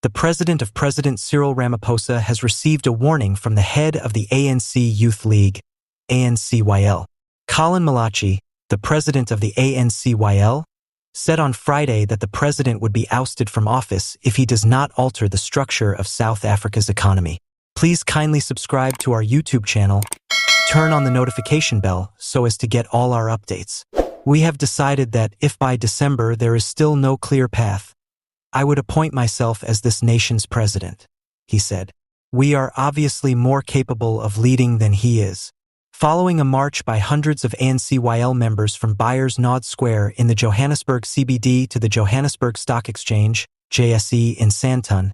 The president of President Cyril Ramaphosa has received a warning from the head of the ANC Youth League, ANCYL. Collen Malatji, the president of the ANCYL, said on Friday that the president would be ousted from office if he does not alter the structure of South Africa's economy. Please kindly subscribe to our YouTube channel, turn on the notification bell so as to get all our updates. We have decided that if by December there is still no clear path, I would appoint myself as this nation's president, he said. We are obviously more capable of leading than he is. Following a march by hundreds of ANCYL members from Beyers Naudé Square in the Johannesburg CBD to the Johannesburg Stock Exchange, JSE in Sandton,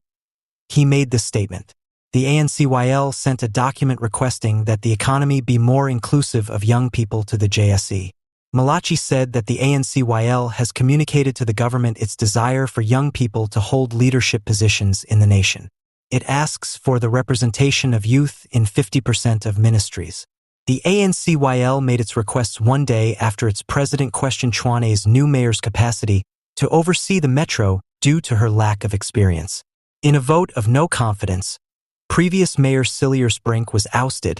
he made this statement. The ANCYL sent a document requesting that the economy be more inclusive of young people to the JSE. Malatji said that the ANCYL has communicated to the government its desire for young people to hold leadership positions in the nation. It asks for the representation of youth in 50% of ministries. The ANCYL made its requests one day after its president questioned Tshwane's new mayor's capacity to oversee the metro due to her lack of experience. In a vote of no confidence, previous Mayor Cyril Ramaphosa was ousted,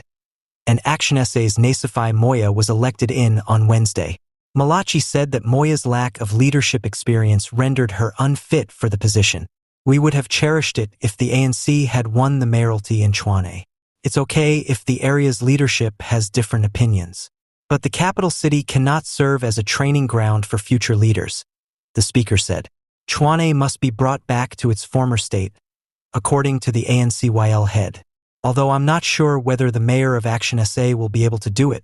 and Action SA's Naisify Moya was elected in on Wednesday. Malatji said that Moya's lack of leadership experience rendered her unfit for the position. We would have cherished it if the ANC had won the mayoralty in Tshwane. It's okay if the area's leadership has different opinions. But the capital city cannot serve as a training ground for future leaders, the speaker said. Tshwane must be brought back to its former state, according to the ANCYL head. Although I'm not sure whether the mayor of Action SA will be able to do it,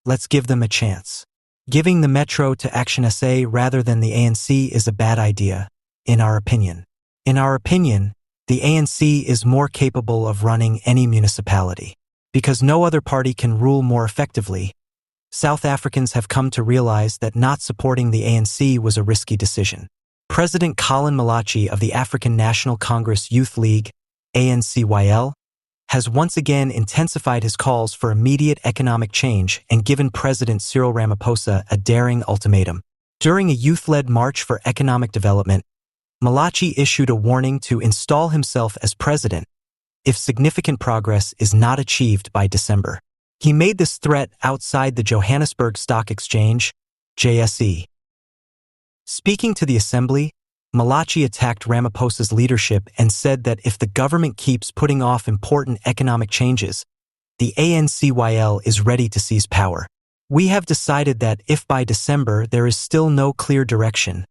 let's give them a chance. Giving the metro to Action SA rather than the ANC is a bad idea, in our opinion. In our opinion, the ANC is more capable of running any municipality. Because no other party can rule more effectively, South Africans have come to realize that not supporting the ANC was a risky decision. President Collen Malatji of the African National Congress Youth League, ANCYL, has once again intensified his calls for immediate economic change and given President Cyril Ramaphosa a daring ultimatum. During a youth-led march for economic development, Malatji issued a warning to install himself as president if significant progress is not achieved by December. He made this threat outside the Johannesburg Stock Exchange, JSE. Speaking to the assembly, Malatji attacked Ramaphosa's leadership and said that if the government keeps putting off important economic changes, the ANCYL is ready to seize power. We have decided that if by December there is still no clear direction,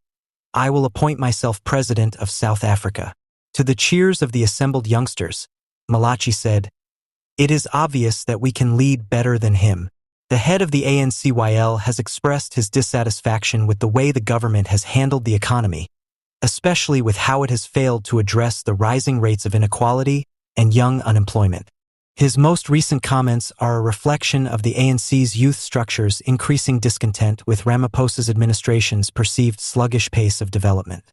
I will appoint myself president of South Africa. To the cheers of the assembled youngsters, Malatji said, "It is obvious that we can lead better than him." The head of the ANCYL has expressed his dissatisfaction with the way the government has handled the economy, especially with how it has failed to address the rising rates of inequality and young unemployment. His most recent comments are a reflection of the ANC's youth structure's increasing discontent with Ramaphosa's administration's perceived sluggish pace of development.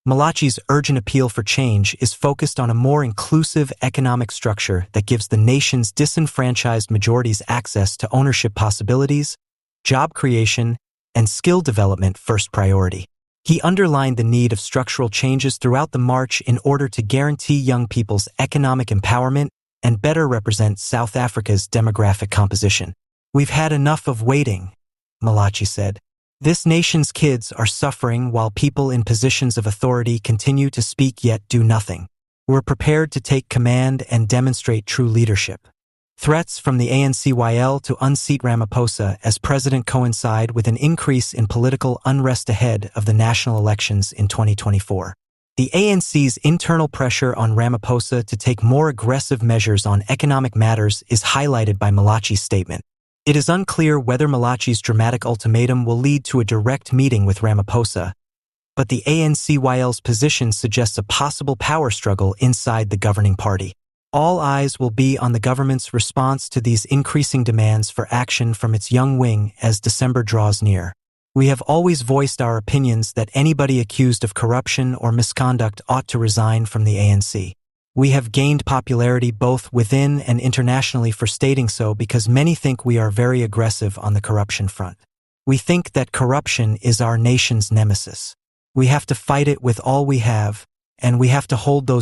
Malatji's urgent appeal for change is focused on a more inclusive economic structure that gives the nation's disenfranchised majorities access to ownership possibilities, job creation, and skill development first priority. He underlined the need of structural changes throughout the march in order to guarantee young people's economic empowerment and better represent South Africa's demographic composition. We've had enough of waiting, Malatji said. This nation's kids are suffering while people in positions of authority continue to speak yet do nothing. We're prepared to take command and demonstrate true leadership. Threats from the ANCYL to unseat Ramaphosa as president coincide with an increase in political unrest ahead of the national elections in 2024. The ANC's internal pressure on Ramaphosa to take more aggressive measures on economic matters is highlighted by Malatji's statement. It is unclear whether Malatji's dramatic ultimatum will lead to a direct meeting with Ramaphosa, but the ANCYL's position suggests a possible power struggle inside the governing party. All eyes will be on the government's response to these increasing demands for action from its young wing as December draws near. We have always voiced our opinions that anybody accused of corruption or misconduct ought to resign from the ANC. We have gained popularity both within and internationally for stating so because many think we are very aggressive on the corruption front. We think that corruption is our nation's nemesis. We have to fight it with all we have, and we have to hold those